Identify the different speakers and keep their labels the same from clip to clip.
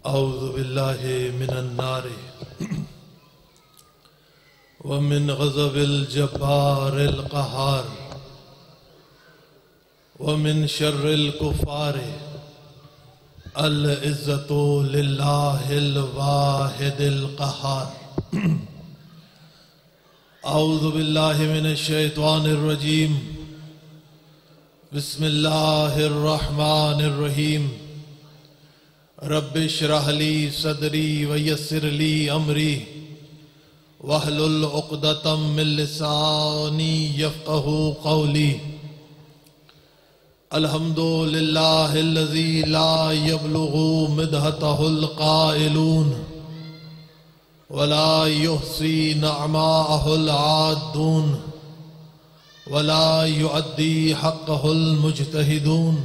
Speaker 1: اعوذ باللہ من النار ومن غضب الجبار القہار ومن شر الکفار العزت للہ الواحد القہار اعوذ باللہ من الشیطان الرجیم بسم اللہ الرحمن الرحیم رب اشرح لی صدری ویسر لی امری واحلل عقدۃ من لسانی یفقہوا قولی الحمد للہ الذی لا یبلغ مدحتہ القائلون ولا یحصی نعماءہ العادون ولا يؤدي حقه المجتهدون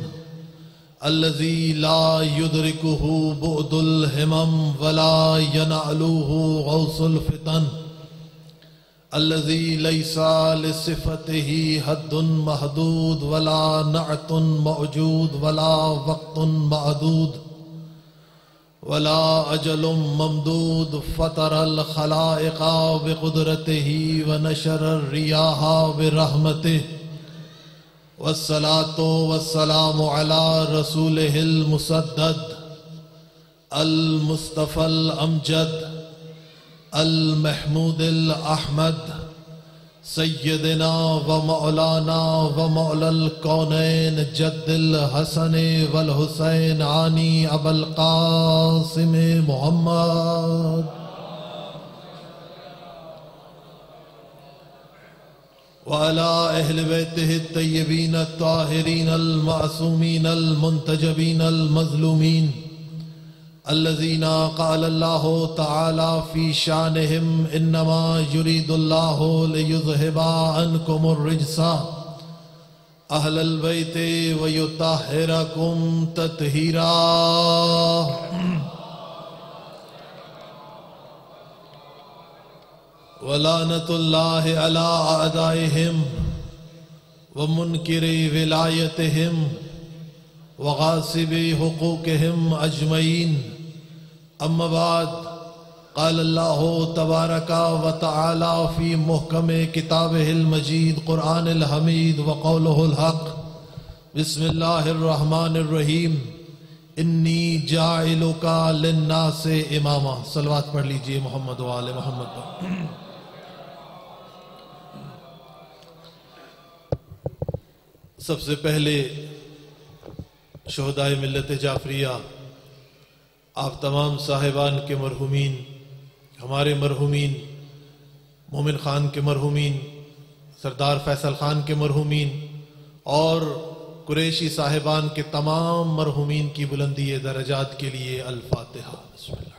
Speaker 1: الذي لا يدركه بعد الهمم ولا ينالوه غوص الفتن الذي ليس لصفته حد محدود ولا نعت موجود ولا وقت معدود ولا اجل ممدود فطر الخلائق بقدرته ونشر الرياح برحمته والصلاة والسلام على رسوله المسدد المصطفى الامجد المحمود الاحمد سیدنا و مولانا و مولا الکونین جد الحسن والحسین عنی ابا القاسم محمد وعلى اہل بیتہ الطیبین الطاہرین المعصومین المنتجبین المظلومین الذين قال الله تعالى في شانهم انما يريد الله ليذهب عنكم الرجس اهل البيت ويطهركم تطهيرا ولعنة الله على اعدائهم ومنكر ولايتهم وغاصب حقوقهم اجمعین اما بعد قال اللہ تبارک و تعالی فی محکم کتابہ المجید قرآن الحمید وقولہ الحق بسم اللہ الرحمن الرحیم انی جاعلک للناس اماما. صلوات پڑھ لیجئے محمد و آل محمد. سب سے پہلے شہدائے ملت جعفریہ آپ تمام صاحبان کے مرحومین، ہمارے مرحومین، مومن خان کے مرحومین، سردار فیصل خان کے مرحومین اور قریشی صاحبان کے تمام مرحومین کی بلندی درجات کے لیے الفاتحہ. بسم اللہ.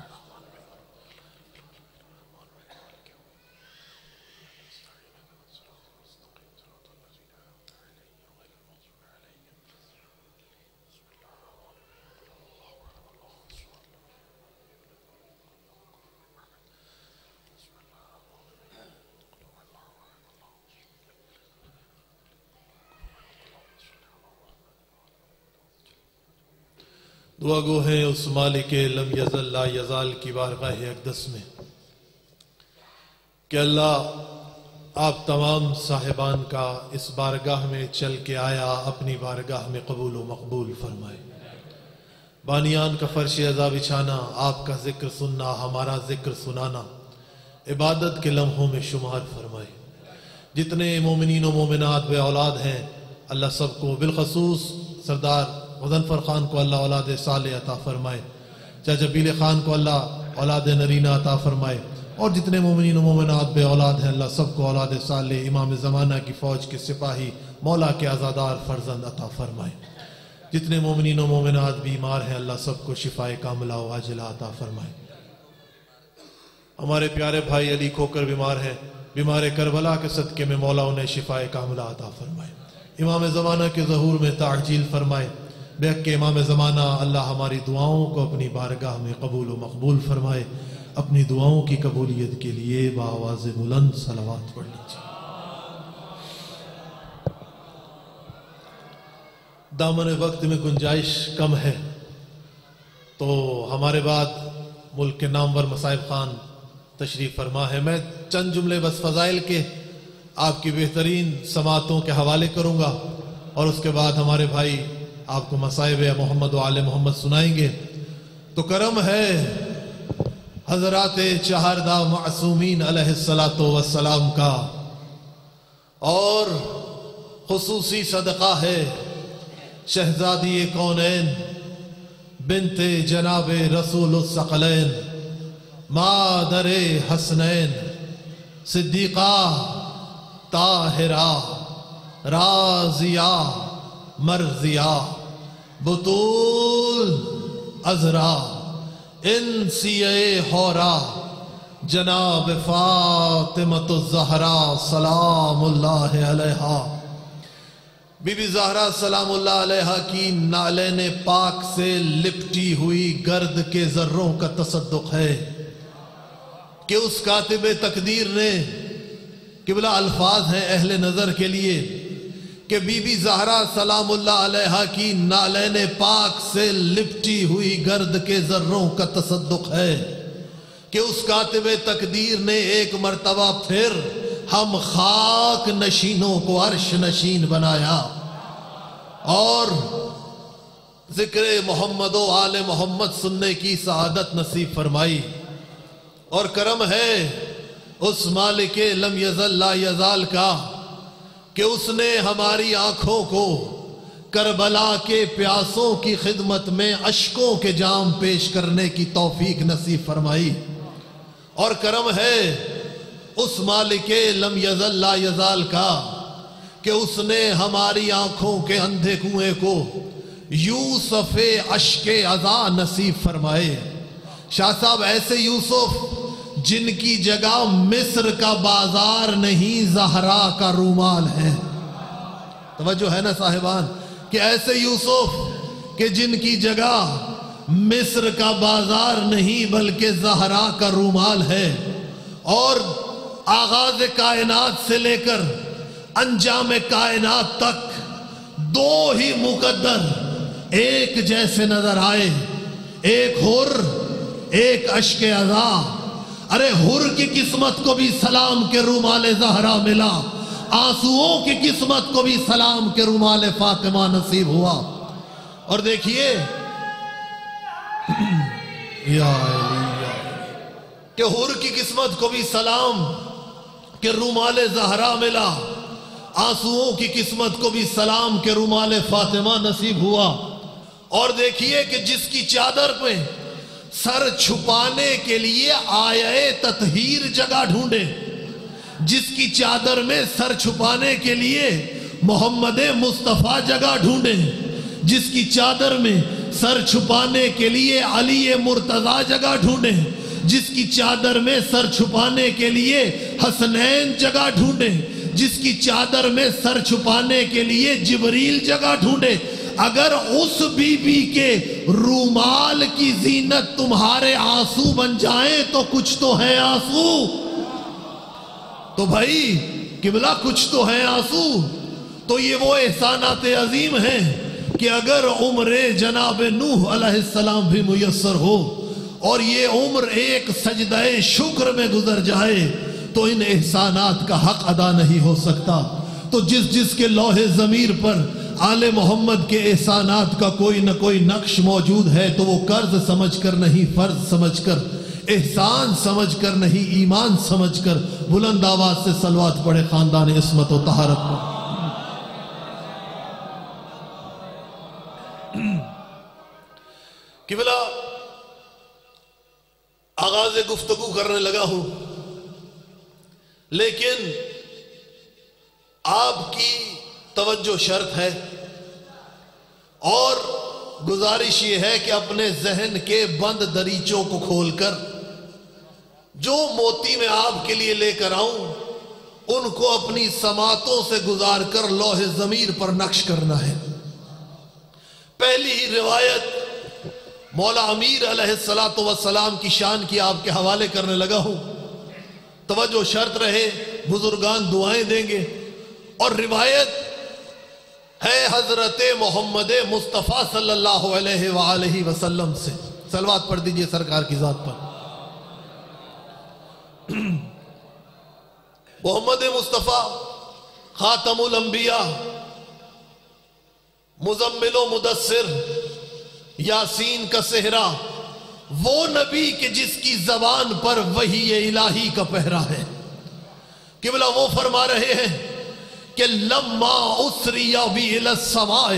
Speaker 1: دعا گو ہیں اس مالک لم یزل لا یزال کی بارگاہ اقدس میں کہ اللہ آپ تمام صاحبان کا اس بارگاہ میں چل کے آیا اپنی بارگاہ میں قبول و مقبول فرمائے. بانیان کا فرش عزا بچھانا، آپ کا ذکر سننا، ہمارا ذکر سنانا عبادت کے لمحوں میں شمار فرمائے. جتنے مومنین و مومنات بے اولاد ہیں اللہ سب کو، بالخصوص سردار مظفر خان کو اللہ اولاد صالح عطا فرمائے، چاچا بیل خان کو اللہ اولاد نرینہ عطا فرمائے، اور جتنے مومنین و مومنات بے اولاد ہیں اللہ سب کو اولاد صالح امام زمانہ کی فوج کے سپاہی مولا کے عزادار فرزند عطا فرمائے. جتنے مومنین و مومنات بیمار ہیں اللہ سب کو شفائے کاملہ و عاجلہ عطا فرمائے. ہمارے پیارے بھائی علی کھوکر بیمار ہیں، بیمار کربلا کے صدقے میں مولا انہیں شفائے کاملہ عطا فرمائے. امام زمانہ کے ظہور میں تعجیل فرمائے. بے حق امام زمانہ اللہ ہماری دعاؤں کو اپنی بارگاہ میں قبول و مقبول فرمائے. اپنی دعاؤں کی قبولیت کے لیے بآواز بلند صلوات پڑھ لیجیے. دامن وقت میں گنجائش کم ہے، تو ہمارے بعد ملک کے نامور مصائب خان تشریف فرما ہے. میں چند جملے بس فضائل کے آپ کی بہترین سماعتوں کے حوالے کروں گا اور اس کے بعد ہمارے بھائی آپ کو مصائب محمد و آل محمد سنائیں گے. تو کرم ہے حضرات چہاردہ معصومین علیہ السلام کا، اور خصوصی صدقہ ہے شہزادی کونین بنت جناب رسول الثقلین مادر حسنین صدیقہ طاہرہ راضیہ مرضیہ بطول عذرا انسیہ حورا جناب فاطمۃ الزہرا سلام اللہ علیہا. بی بی زہرا سلام اللہ علیہا کی نالین پاک سے لپٹی ہوئی گرد کے ذروں کا تصدق ہے کہ اس کاتب تقدیر نے، قبلہ الفاظ ہیں اہل نظر کے لیے، کہ بی بی زہرا سلام اللہ علیہا کی نالین پاک سے لپٹی ہوئی گرد کے ذروں کا تصدق ہے کہ اس کاتب تقدیر نے ایک مرتبہ پھر ہم خاک نشینوں کو عرش نشین بنایا اور ذکر محمد و آل محمد سننے کی سعادت نصیب فرمائی. اور کرم ہے اس مالک لم یزل لا یزال کا کہ اس نے ہماری آنکھوں کو کربلا کے پیاسوں کی خدمت میں اشکوں کے جام پیش کرنے کی توفیق نصیب فرمائی. اور کرم ہے اس مالک لم یزل لا یزال کا کہ اس نے ہماری آنکھوں کے اندھے کنویں کو یوسف اشک عزا نصیب فرمائے. شاہ صاحب ایسے یوسف جن کی جگہ مصر کا بازار نہیں زہرا کا رومال ہے. توجہ ہے نا صاحبان، کہ ایسے یوسف کہ جن کی جگہ مصر کا بازار نہیں بلکہ زہرا کا رومال ہے. اور آغاز کائنات سے لے کر انجام کائنات تک دو ہی مقدر ایک جیسے نظر آئے، ایک حر ایک اشک عزا. ارے حر کی قسمت کو بھی سلام کے رومال زہرا ملا، آنسوؤں کی قسمت کو بھی سلام کے رومال فاطمہ نصیب ہوا. اور دیکھیے کہ حر کی قسمت کو بھی سلام کہ رومال زہرا ملا، آنسوؤں کی قسمت کو بھی سلام کہ رومال فاطمہ نصیب ہوا. اور دیکھیے کہ جس کی چادر میں سر چھپانے کے لیے آیے تطہیر جگہ ڈھونڈے، جس کی چادر میں سر چھپانے کے لیے محمد مصطفیٰ جگہ ڈھونڈے، جس کی چادر میں سر چھپانے کے لیے علی مرتضیٰ جگہ ڈھونڈے، جس کی چادر میں سر چھپانے کے لیے حسنین جگہ ڈھونڈے، جس کی چادر میں سر چھپانے کے لیے جبریل جگہ ڈھونڈے. اگر اس بی بی کے رومال کی زینت تمہارے آنسو بن جائیں تو کچھ تو ہے آنسو. تو بھائی قبلہ کچھ تو ہے آنسو. تو یہ وہ احسانات عظیم ہیں کہ اگر عمر جناب نوح علیہ السلام بھی میسر ہو اور یہ عمر ایک سجدہ شکر میں گزر جائے تو ان احسانات کا حق ادا نہیں ہو سکتا. تو جس کے لوح ضمیر پر آل محمد کے احسانات کا کوئی نہ کوئی نقش موجود ہے تو وہ قرض سمجھ کر نہیں، فرض سمجھ کر، احسان سمجھ کر نہیں، ایمان سمجھ کر بلند آواز سے صلوات پڑھے خاندان عصمت و طہارت کو. قبلہ آغاز گفتگو کرنے لگا ہوں، لیکن آپ کی توجہ شرط ہے اور گزارش یہ ہے کہ اپنے ذہن کے بند دریچوں کو کھول کر جو موتی میں آپ کے لیے لے کر آؤں ان کو اپنی سماعتوں سے گزار کر لوح ضمیر پر نقش کرنا ہے. پہلی ہی روایت مولا امیر علیہ السلام کی شان کی آپ کے حوالے کرنے لگا ہوں. توجہ شرط رہے، بزرگان دعائیں دیں گے. اور روایت ہے حضرت محمد مصطفیٰ صلی اللہ علیہ وآلہ وسلم سے، صلوات پڑھ دیجئے سرکار کی ذات پر. محمد مصطفیٰ خاتم الانبیاء، مزمل و مدثر، یاسین کا صحرا، وہ نبی کہ جس کی زبان پر وحی الہی کا پہرا ہے. قبلہ وہ فرما رہے ہیں کہ لما اسری بی الی السماء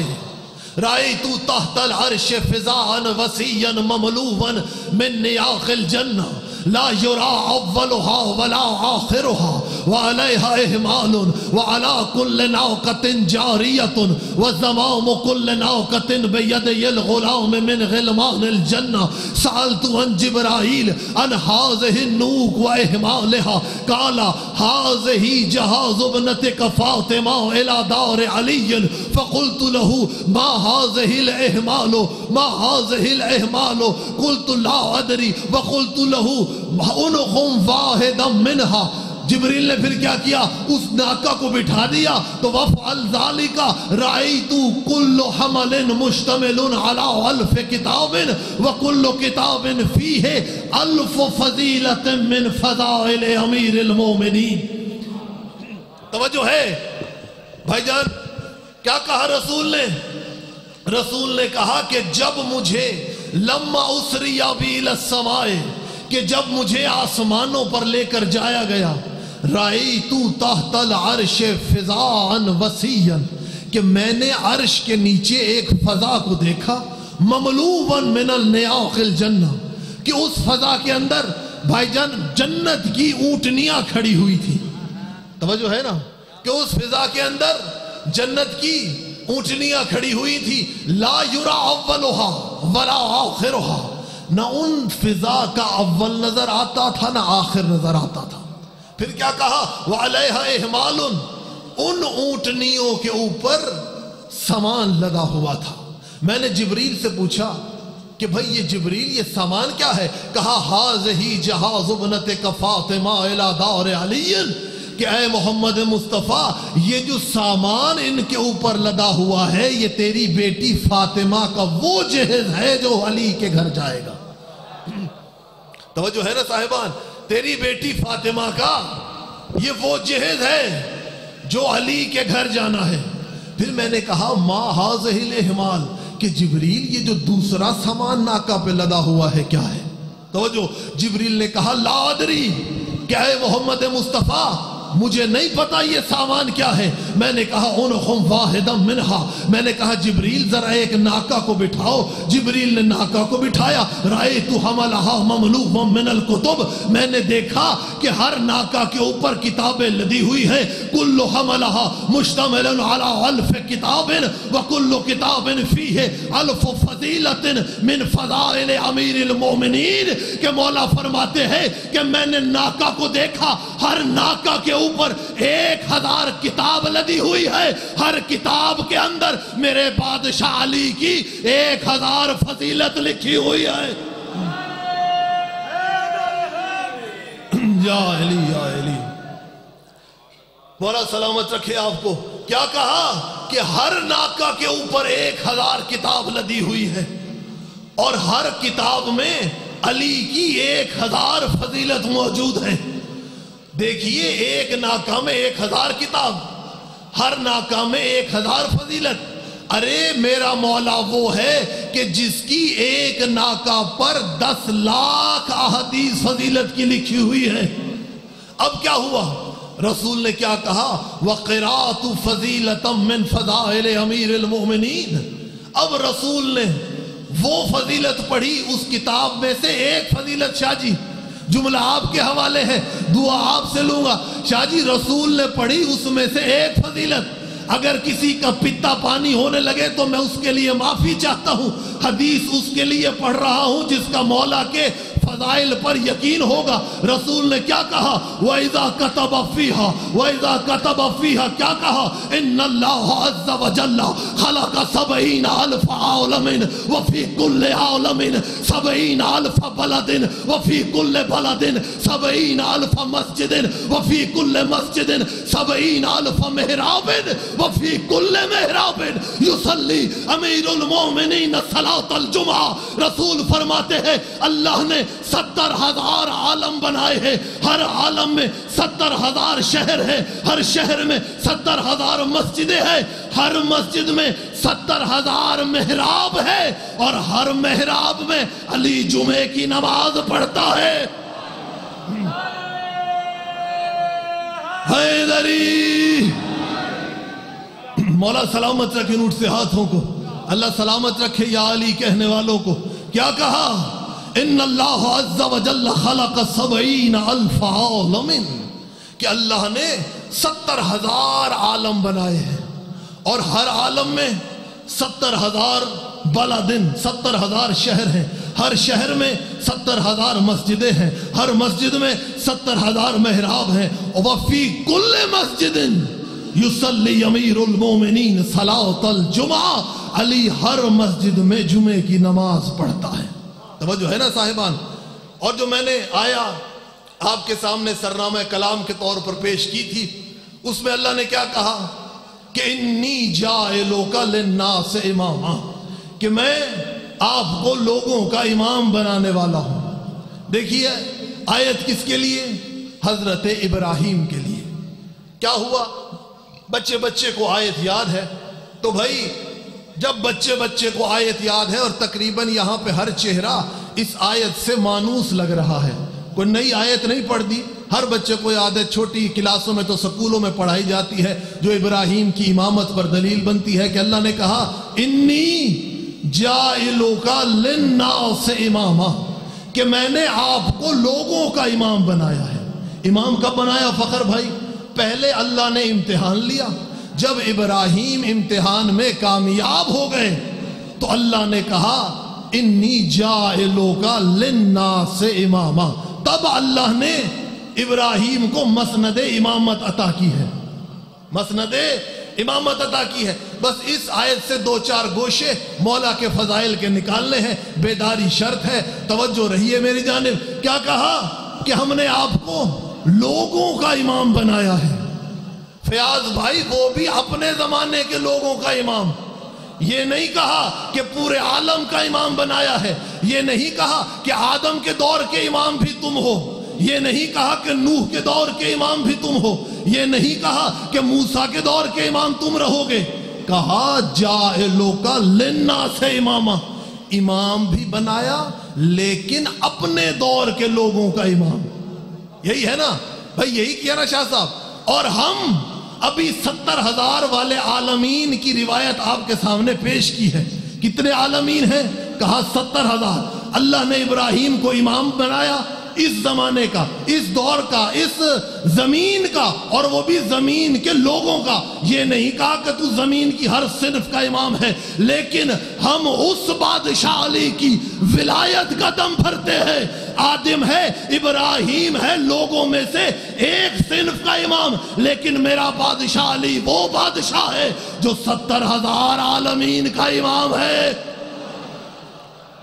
Speaker 1: رأیت تحت العرش فضاء وسیعا مملوءا من نیاق الجنہ لا یرا اولها ولا آخرها وعلیها احمال وعلى كل ناقة جاریة وزمام كل ناقة بيدي الغلام من غلمان الجنة. سألت عن جبرائیل عن هذه النوق واحمالها قال هذه جهاز ابنتك فاطمة إلى دار علي. فقلت له ما هذه الاحمال ما هذه الاحمال قلت لا ادري وقلت له انخم واحدا منها. جبریل نے پھر کیا کیا؟ اس ناکہ کو بٹھا دیا تو وفعل ذالک رأیت کل حمل مشتمل علی الف کتاب وکل کتاب فیہ الف فضیلت من فضائل امیر المومنین. توجہ ہے بھائی جان، کیا کہا رسول نے؟ رسول نے کہا کہ جب مجھے لما اسری بی الی السماء، کہ جب مجھے آسمانوں پر لے کر جایا گیا، رأیت تحت العرش فضاء وسیعا، کہ میں نے عرش کے نیچے ایک فضا کو دیکھا، مملوءا من النیاق الجنہ، کہ اس فضا کے اندر بھائی جان جنت کی اونٹنیاں کھڑی ہوئی تھی. توجہ ہے نا کہ اس فضا کے اندر جنت کی اونٹنیاں کھڑی ہوئی تھی. لا یرا اولها ولا آخرها، نہ ان فضا کا اول نظر آتا تھا نہ آخر نظر آتا تھا. پھر کیا کہا؟ وعلیها احمال، ان اونٹنیوں کے اوپر سامان لدا ہوا تھا. میں نے جبریل سے پوچھا کہ بھئی یہ جبریل یہ سامان کیا ہے؟ کہا ہذہ جہاز ابنتک فاطمہ الی دار علی، کہ اے محمد مصطفیٰ یہ جو سامان ان کے اوپر لدا ہوا ہے یہ تیری بیٹی فاطمہ کا وہ جہیز ہے جو علی کے گھر جائے گا. توجہ ہے نا صاحبان، تیری بیٹی فاطمہ کا یہ وہ جہیز ہے جو علی کے گھر جانا ہے. پھر میں نے کہا ما ہذہ الاحمال، کہ جبریل یہ جو دوسرا سامان ناکہ پہ لدا ہوا ہے کیا ہے؟ توجہ، جبریل نے کہا لا ادری، کہ اے محمد مصطفیٰ مجھے نہیں پتا یہ سامان کیا ہے. میں نے کہا انخم واحدا منہا، میں نے کہا جبریل ذرا ایک ناکہ کو بٹھاؤ. جبریل نے ناکہ کو بٹھایا. رأیت حملہا مملوءا من الکتب، میں نے دیکھا کہ ہر ناکہ کے اوپر کتابیں لدی ہوئی ہیں. کل حملہا مشتمل علی الف کتاب وکل کتاب فیہ الف فضیلت من فضائل امیر المومنین. کہ مولا فرماتے ہیں کہ میں نے ناکہ کو دیکھا، ہر ناکہ کے اوپر 1000 کتاب لدی ہوئی ہے. ہر کتاب کے اندر میرے بادشاہ علی کی 1000 فضیلت لکھی ہوئی ہے. یا علی یا علی، مولا سلامت رکھے آپ کو. کیا کہا کہ ہر ناکہ کے اوپر 1000 کتاب لدی ہوئی ہے اور ہر کتاب میں علی کی 1000 فضیلت موجود ہے. دیکھیے ایک ناکہ میں 1000 کتاب، ہر ناکہ میں 1000 فضیلت. ارے میرا مولا وہ ہے کہ جس کی ایک ناکہ پر 10 لاکھ احادیث فضیلت کی لکھی ہوئی ہے. اب کیا ہوا؟ رسول نے کیا کہا؟ وَقِرَاتُ فَضِيلَةً مِّن فَضَائِلِ أَمِيرِ الْمُؤْمِنِينَ. اب رسول نے وہ فضیلت پڑھی اس کتاب میں سے ایک فضیلت. شاہ جی جملہ آپ کے حوالے ہے، دعا آپ سے لوں گا. شاہ جی رسول نے پڑھی اس میں سے ایک فضیلت. اگر کسی کا پتا پانی ہونے لگے تو میں اس کے لیے معافی چاہتا ہوں. حدیث اس کے لیے پڑھ رہا ہوں جس کا مولا کے
Speaker 2: فضائل پر یقین ہوگا۔ رسول نے کیا کہا؟ وَإِذَا كَتَبَ فِيهَا وَإِذَا كَتَبَ فِيهَا کیا کہا؟ إِنَّ اللَّهَ عَزَّ وَجَلَّ خَلَقَ 70,000 عَالَمٍ وَفِي كُلِّ عَالَمٍ 70,000 بَلَدٍ وَفِي كُلِّ بَلَدٍ 70,000 مَسْجِدٍ وَفِي كُلِّ مَسْجِدٍ 70,000 مِحْرَابٍ وَفِي كُلِّ مِحْرَابٍ يُصَلِّي أَمِيرُ الْمُؤْمِنِينَ صَلَاةَ الْجُمْعَةِ۔ رسول فرماتے ہیں اللہ نے 70,000 عالم بنائے ہیں، ہر عالم میں 70,000 شہر ہیں، ہر شہر میں 70,000 مسجدیں ہیں، ہر مسجد میں 70,000 محراب ہے، اور ہر محراب میں علی جمعے کی نماز پڑھتا ہے۔ حیدری مولا سلامت رکھے نوٹ سے ہاتھوں کو، اللہ سلامت رکھے یا علی کہنے والوں کو۔ کیا کہا؟ ان اللہ عز و جل خلق 70,000 عالم، کہ اللہ نے 70,000 عالم بنائے ہیں، اور ہر عالم میں 70,000 بلدن 70,000 شہر ہیں، ہر شہر میں 70,000 مسجدیں ہیں، ہر مسجد میں 70,000 محراب ہیں، وفی کل مسجد یصلی امیر المومنین صلاۃ الجمعہ، علی ہر مسجد میں جمعے کی نماز پڑھتا ہے۔ توجہ ہے نا صاحبان؟ اور جو میں نے آیا آپ کے سامنے سرنامہ کلام کے طور پر پیش کی تھی، اس میں اللہ نے کیا کہا کہ انی جاعلک للناس اماما، کہ میں آپ کو لوگوں کا امام بنانے والا ہوں۔ دیکھیے آیت کس کے لیے؟ حضرت ابراہیم کے لیے۔ کیا ہوا؟ بچے بچے کو آیت یاد ہے، تو بھائی جب بچے بچے کو آیت یاد ہے، اور تقریباً یہاں پہ ہر چہرہ اس آیت سے مانوس لگ رہا ہے، کوئی نئی آیت نہیں پڑھ دی، ہر بچے کو یاد ہے، چھوٹی کلاسوں میں تو سکولوں میں پڑھائی جاتی ہے، جو ابراہیم کی امامت پر دلیل بنتی ہے کہ اللہ نے کہا انی جاعلک للناس اماما، کہ میں نے آپ کو لوگوں کا امام بنایا ہے۔ امام کب بنایا فخر بھائی؟ پہلے اللہ نے امتحان لیا، جب ابراہیم امتحان میں کامیاب ہو گئے تو اللہ نے کہا انی جاعلک للناس اماما، تب اللہ نے ابراہیم کو مسند امامت عطا کی ہے، مسند امامت عطا کی ہے۔ بس اس آیت سے دو چار گوشے مولا کے فضائل کے نکالنے ہیں، بیداری شرط ہے، توجہ رہیے میری جانب۔ کیا کہا کہ ہم نے آپ کو لوگوں کا امام بنایا ہے۔ فیاض بھائی وہ بھی اپنے زمانے کے لوگوں کا امام، یہ نہیں کہا کہ پورے عالم کا امام بنایا ہے، یہ نہیں کہا کہ آدم کے دور کے امام بھی تم ہو، یہ نہیں کہا کہ نوح کے دور کے امام بھی تم ہو، یہ نہیں کہا کہ موسیٰ کے دور کے امام تم رہو گے، کہا جاعلک للناس اماما، امام بھی بنایا لیکن اپنے دور کے لوگوں کا امام۔ یہی ہے نا بھائی، یہی کیا نا شاہ صاحب۔ اور ہم ابھی 70,000 والے عالمین کی روایت آپ کے سامنے پیش کی ہے۔ کتنے عالمین ہیں؟ کہا 70,000۔ اللہ نے ابراہیم کو امام بنایا، اس زمانے کا، اس دور کا، اس زمین کا، اور وہ بھی زمین کے لوگوں کا۔ یہ نہیں کہا کہ تو زمین کی ہر صنف کا امام ہے، لیکن ہم اس بادشاہ علی کی ولایت کا دم بھرتے ہیں۔ آدم ہے، ابراہیم ہے، لوگوں میں سے ایک صنف کا امام، لیکن میرا بادشاہ علی وہ بادشاہ ہے جو 70,000 عالمین کا امام ہے۔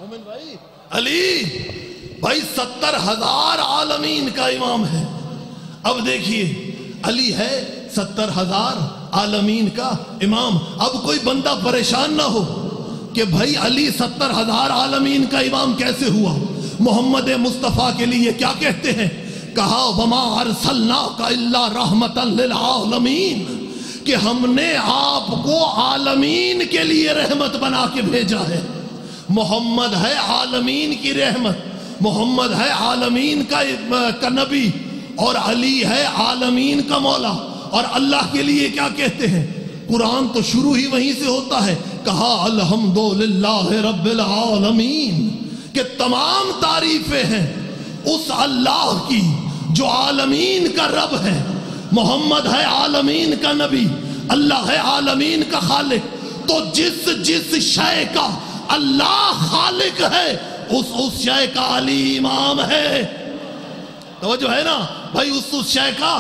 Speaker 2: مومن بھائی، علی بھائی 70,000 عالمین کا امام ہے۔ اب دیکھیے علی ہے 70,000 عالمین کا امام۔ اب کوئی بندہ پریشان نہ ہو کہ بھائی علی 70,000 عالمین کا امام کیسے ہوا؟ محمد مصطفیٰ کے لیے کیا کہتے ہیں؟ کہا وما ارسلناک الا رحمۃ للعالمین، کہ ہم نے آپ کو عالمین کے لیے رحمت بنا کے بھیجا ہے۔ محمد ہے عالمین کی رحمت، محمد ہے عالمین کا نبی، اور علی ہے عالمین کا مولا۔ اور اللہ کے لیے کیا کہتے ہیں؟ قرآن تو شروع ہی وہیں سے ہوتا ہے، کہا الحمدللہ رب العالمین، کہ تمام تعریفیں ہیں اس اللہ کی جو عالمین کا رب ہے۔ محمد ہے عالمین کا نبی، اللہ ہے عالمین کا خالق۔ تو جس شے کا اللہ خالق ہے اس شے کا علی امام ہے. توجہ ہے نا بھائی, اس شے کا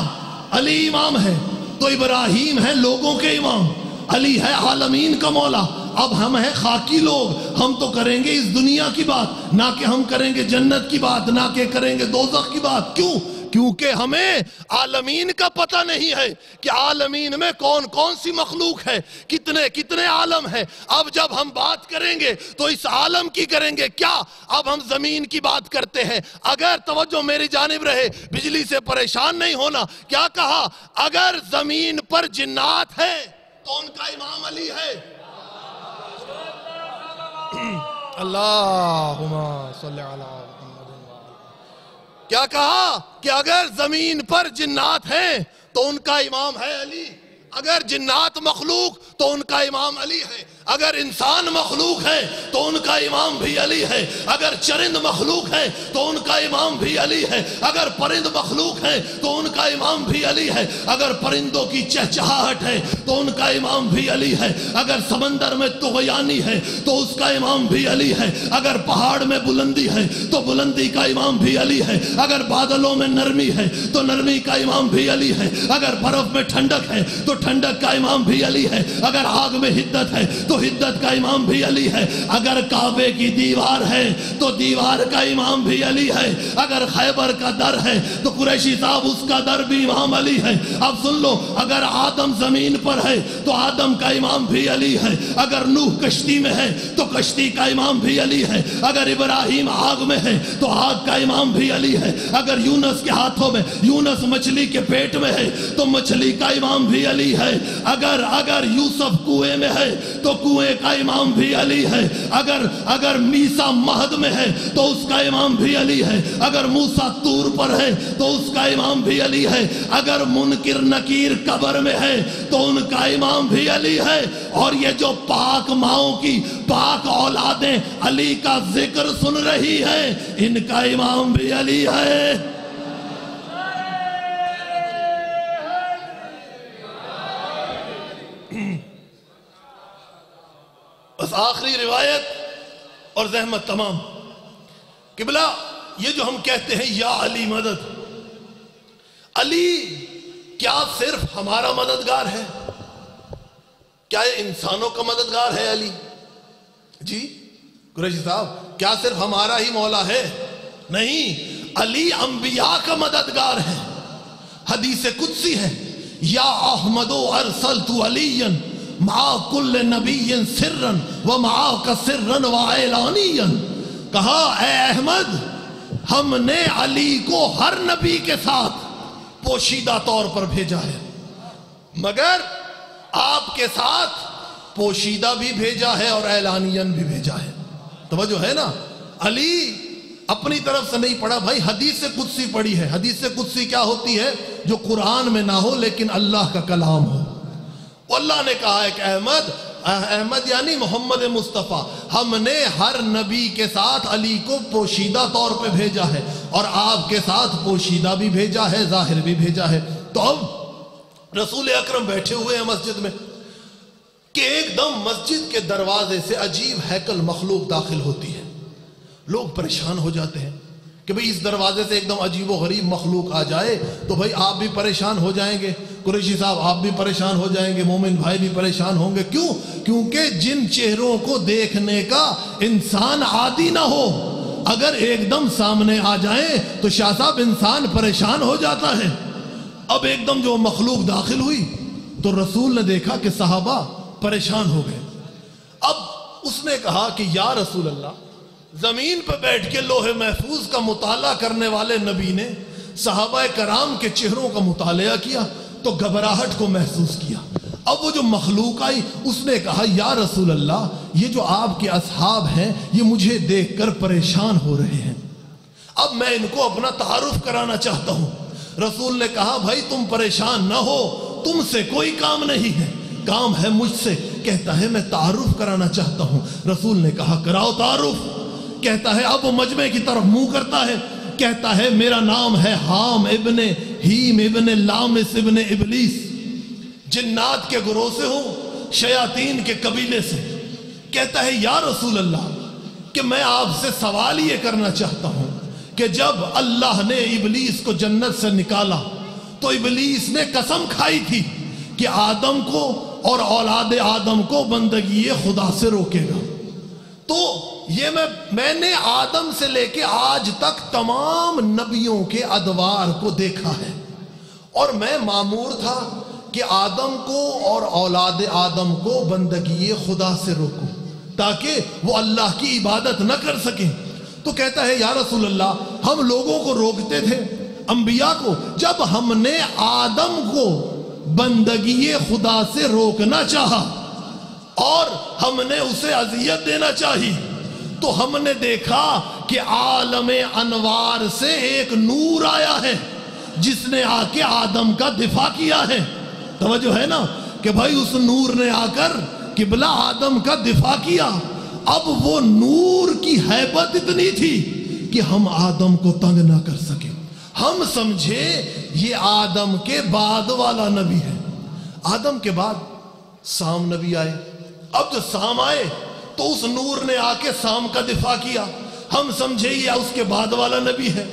Speaker 2: علی امام ہے. تو ابراہیم ہے لوگوں کے امام, علی ہے عالمین کا مولا. اب ہم ہیں خاکی لوگ, ہم تو کریں گے اس دنیا کی بات, نہ کہ ہم کریں گے جنت کی بات, نہ کہ کریں گے دوزخ کی بات. کیوں؟ کیونکہ ہمیں عالمین کا پتہ نہیں ہے کہ عالمین میں کون کون سی مخلوق ہے, کتنے کتنے عالم ہے. اب جب ہم بات کریں گے تو اس عالم کی کریں گے. کیا اب ہم زمین کی بات کرتے ہیں. اگر توجہ میری جانب رہے, بجلی سے پریشان نہیں ہونا. کیا کہا؟ اگر زمین پر جنات ہے تو ان کا امام علی ہے. اللہم صلی علی محمد. کیا کہا کہ اگر زمین پر جنات ہیں تو ان کا امام ہے علی. اگر جنات مخلوق تو ان کا امام علی ہے. اگر انسان مخلوق ہے تو ان کا امام بھی علی ہے. اگر چرند مخلوق ہے تو ان کا امام بھی علی ہے. اگر پرند مخلوق ہے تو ان کا امام بھی علی ہے. اگر پرندوں کی چہچہاہٹ ہے تو ان کا امام بھی علی ہے. اگر سمندر میں طغیانی ہے تو اس کا امام بھی علی ہے. اگر پہاڑ میں بلندی ہے تو بلندی کا امام بھی علی ہے. اگر بادلوں میں نرمی ہے تو نرمی کا امام بھی علی ہے. اگر برف میں ٹھنڈک ہے تو ٹھنڈک کا امام بھی علی ہے. اگر آگ میں حدت ہے تو حدت کا امام بھی علی ہے. اگر کعبے کی دیوار ہے تو دیوار کا امام بھی علی ہے. اگر خیبر کا در ہے تو قریشی صاحب اس کا در بھی امام علی ہے. اب سن لو, اگر آدم زمین پر ہے تو آدم کا امام بھی علی ہے. اگر نوح کشتی میں ہے تو کشتی کا امام بھی علی ہے. اگر ابراہیم آگ میں ہے تو آگ کا امام بھی علی ہے. اگر یونس کے ہاتھوں میں, یونس مچھلی کے پیٹ میں ہے تو مچھلی کا امام بھی علی ہے. اگر یوسف کنویں میں ہے تو کنویں کا امام بھی علی ہے. اگر میسا مہد میں ہے تو اس کا امام بھی علی ہے. اگر موسیٰ طور پر ہے تو اس کا امام بھی علی ہے. اگر منکر نکیر قبر میں ہے تو ان کا امام بھی علی ہے. اور یہ جو پاک ماؤں کی پاک اولادیں علی کا ذکر سن رہی ہیں, ان کا امام بھی علی ہے. بس آخری روایت اور زحمت تمام. قبلہ, یہ جو ہم کہتے ہیں یا علی مدد, علی کیا صرف ہمارا مددگار ہے؟ کیا یہ انسانوں کا مددگار ہے علی؟ جی قریشی صاحب, کیا صرف ہمارا ہی مولا ہے؟ نہیں, علی انبیاء کا مددگار ہے. حدیث قدسی ہے, یا احمد ارسلت علیًا مع کل نبی سرًا ومعاک سرًا وعلانیًا. کہا اے احمد, ہم نے علی کو ہر نبی کے ساتھ پوشیدہ طور پر بھیجا ہے, مگر آپ کے ساتھ پوشیدہ بھی بھیجا ہے اور اعلانیاً بھی بھیجا ہے. توجہ ہے نا, علی اپنی طرف سے نہیں پڑھا بھائی, حدیث قدسی پڑھی ہے. حدیث قدسی کیا ہوتی ہے؟ جو قرآن میں نہ ہو لیکن اللہ کا کلام ہو. اللہ نے کہا ہے کہ احمد یعنی محمد مصطفیٰ, ہم نے ہر نبی کے ساتھ علی کو پوشیدہ طور پہ بھیجا ہے اور آپ کے ساتھ پوشیدہ بھی بھیجا ہے, ظاہر بھی بھیجا ہے. تو اب رسول اکرم بیٹھے ہوئے ہیں مسجد میں کہ ایک دم مسجد کے دروازے سے عجیب ہیکل مخلوق داخل ہوتی ہے. لوگ پریشان ہو جاتے ہیں کہ بھئی اس دروازے سے ایک دم عجیب و غریب مخلوق آ جائے تو بھئی آپ بھی پریشان ہو جائیں گے, قریشی صاحب آپ بھی پریشان ہو جائیں گے, مومن بھائی بھی پریشان ہوں گے. کیوں؟ کیونکہ جن چہروں کو دیکھنے کا انسان عادی نہ ہو, اگر ایک دم سامنے آ جائیں تو شاہ صاحب انسان پریشان ہو جاتا ہے. اب ایک دم جو مخلوق داخل ہوئی تو رسول نے دیکھا کہ صحابہ پریشان ہو گئے. اب اس نے کہا کہ یا رسول اللہ, زمین پہ بیٹھ کے لوح محفوظ کا مطالعہ کرنے والے نبی نے صحابہ کرام کے چہروں کا مطالعہ کیا تو گھبراہٹ کو محسوس کیا. اب وہ جو مخلوق آئی اس نے کہا یا رسول اللہ, یہ جو آپ کے اصحاب ہیں یہ مجھے دیکھ کر پریشان ہو رہے ہیں, اب میں ان کو اپنا تعارف کرانا چاہتا ہوں. رسول نے کہا بھائی تم پریشان نہ ہو, تم سے کوئی کام نہیں ہے, کام ہے مجھ سے. کہتا ہے میں تعارف کرانا چاہتا ہوں. رسول نے کہا کراؤ تعارف. کہتا ہے اب وہ مجمع کی طرف منہ کرتا ہے, کہتا ہے میرا نام ہے حام ابن ہیم ابن لامس ابن ابلیس, جنات کے گروہ سے ہوں, شیاطین کے قبیلے سے. کہتا ہے یا رسول اللہ, کہ میں آپ سے سوال یہ کرنا چاہتا ہوں کہ جب اللہ نے ابلیس کو جنت سے نکالا تو ابلیس نے قسم کھائی تھی کہ آدم کو اور اولاد آدم کو بندگی خدا سے روکے گا. تو یہ میں نے آدم سے لے کے آج تک تمام نبیوں کے ادوار کو دیکھا ہے، اور میں مامور تھا کہ آدم کو اور اولاد آدم کو بندگی خدا سے روکوں تاکہ وہ اللہ کی عبادت نہ کر سکیں. تو کہتا ہے یا رسول اللہ ہم لوگوں کو روکتے تھے، انبیاء کو. جب ہم نے آدم کو بندگی خدا سے روکنا چاہا اور ہم نے اسے اذیت دینا چاہی تو ہم نے دیکھا کہ عالم انوار سے ایک نور آیا ہے جس نے آ کے آدم کا دفاع کیا ہے. توجہ ہے نا کہ بھائی اس نور نے آ کر قبلہ آدم کا دفاع کیا. اب وہ نور کی ہیبت اتنی تھی کہ ہم آدم کو تنگ نہ کر سکیں. ہم سمجھے یہ آدم کے بعد والا نبی ہے. آدم کے بعد سام نبی آئے. اب جو سام آئے تو اس نور نے آ کے سام کا دفاع کیا. ہم سمجھے یہ اس کے بعد والا نبی ہے.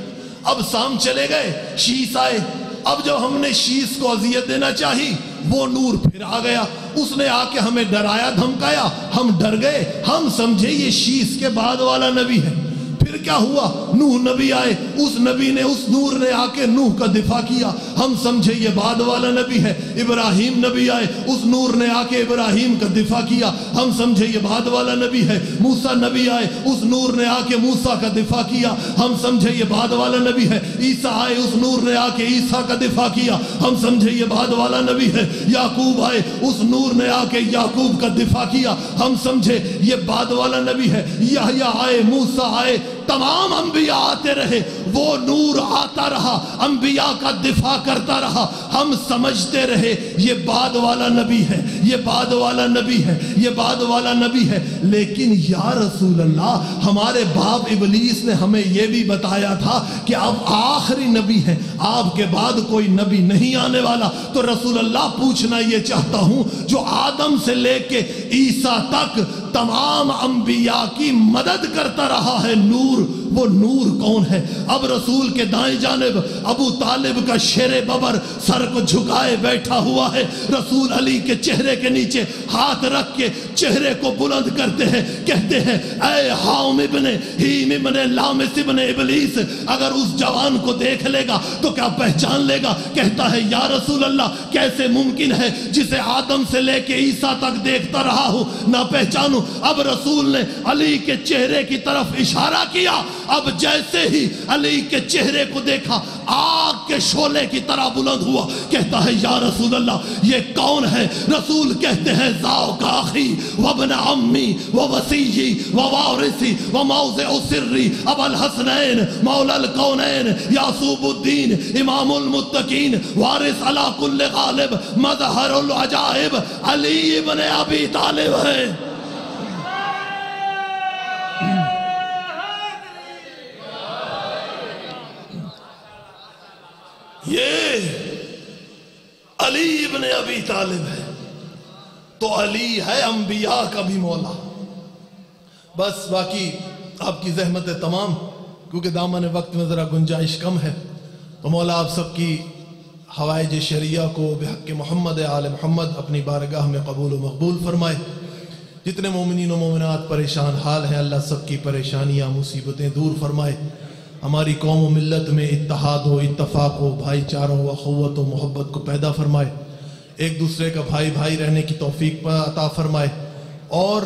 Speaker 2: اب سام چلے گئے، شیس آئے. اب جب ہم نے شیس کو اذیت دینا چاہی وہ نور پھر آ گیا، اس نے آ کے ہمیں ڈرایا دھمکایا، ہم ڈر گئے. ہم سمجھے یہ شیس کے بعد والا نبی ہے. پھر کیا ہوا؟ نوح نبی آئے، اس نبی نے، اس نور نے آ کے نوح کا دفاع کیا. ہم سمجھے یہ بعد والا نبی ہے. ابراہیم نبی آئے، اس نور نے آ کے ابراہیم کا دفاع کیا. ہم سمجھے یہ بعد والا نبی ہے. موسیٰ نبی آئے، اس نور نے آ کے موسیٰ کا دفاع کیا. ہم سمجھے یہ بعد والا نبی ہے. عیسیٰ آئے، اس نور نے آ کے عیسیٰ کا دفاع کیا. ہم سمجھے یہ بعد والا نبی ہے. یعقوب آئے، اس نور نے آ کے یعقوب کا دفاع کیا. ہم سمجھے یہ بعد والا نبی ہے. یحییٰ آئے، موسیٰ آئے، تمام انبیاء آتے رہے، وہ نور آتا رہا، انبیاء کا دفاع کرتا رہا. ہم سمجھتے رہے یہ بعد والا نبی ہے، یہ بعد والا نبی ہے، یہ بعد والا نبی ہے. لیکن یا رسول اللہ ہمارے باپ ابلیس نے ہمیں یہ بھی بتایا تھا کہ اب آخری نبی ہے، آپ کے بعد کوئی نبی نہیں آنے والا. تو رسول اللہ پوچھنا یہ چاہتا ہوں، جو آدم سے لے کے عیسیٰ تک تمام انبیاء کی مدد کرتا رہا ہے نور، وہ نور کون ہے؟ اب رسول کے دائیں جانب ابو طالب کا شیر ببر سر کو جھکائے بیٹھا ہوا ہے. رسول علی کے چہرے کے نیچے ہاتھ رکھ کے چہرے کو بلند کرتے ہیں، کہتے ہیں اے حام ابن ہیم ابن لامس ابن ابلیس، اگر اس جوان کو دیکھ لے گا تو کیا پہچان لے گا؟ کہتا ہے یا رسول اللہ کیسے ممکن ہے جسے آدم سے لے کے عیسیٰ تک دیکھتا رہا ہوں نہ پہچانوں. اب رسول نے علی کے چہرے کی طرف اشارہ کیا. اب جیسے ہی علی کے چہرے کو دیکھا آگ کے شعلے کی طرح بلند ہوا. کہتا ہے یا رسول اللہ یہ کون ہے؟ رسول کہتے ہیں ذاک اخی وابن عمی ووصی ووارثی وموضع سری ابو الحسنین مولا الکونین یعقوب الدین امام المتقین وارث علی کل غالب مظہر العجائب علی ابن ابی طالب ہے. یہ علی ابن ابی طالب ہے. تو علی ہے انبیاء کا بھی مولا. بس باقی آپ کی زحمت ہے تمام، کیونکہ دامن وقت میں ذرا گنجائش کم ہے. تو مولا آپ سب کی حوائج شریعہ کو بحق محمد آل محمد اپنی بارگاہ میں قبول و مقبول فرمائے. جتنے مومنین و مومنات پریشان حال ہیں اللہ سب کی پریشانیاں مصیبتیں دور فرمائے. ہماری قوم و ملت میں اتحاد و اتفاق و بھائی چاروں و اخوت و محبت کو پیدا فرمائے. ایک دوسرے کا بھائی بھائی رہنے کی توفیق عطا فرمائے. اور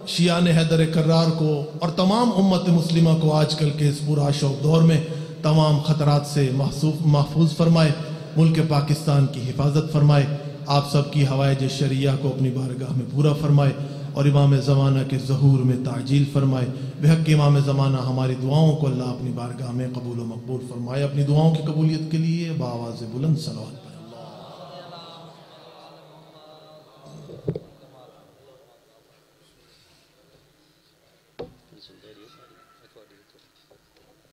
Speaker 2: شیعان حیدر کرار کو اور تمام امت مسلمہ کو آج کل کے اس پورا شوق دور میں تمام خطرات سے محفوظ فرمائے. ملک پاکستان کی حفاظت فرمائے. آپ سب کی حوائج شریعہ کو اپنی بارگاہ میں پورا فرمائے اور امام زمانہ کے ظہور میں تعجیل فرمائے. بحق امام زمانہ ہماری دعاؤں کو اللہ اپنی بارگاہ میں قبول و مقبول فرمائے. اپنی دعاؤں کی قبولیت کے لیے بآواز بلند صلوات پڑھیں.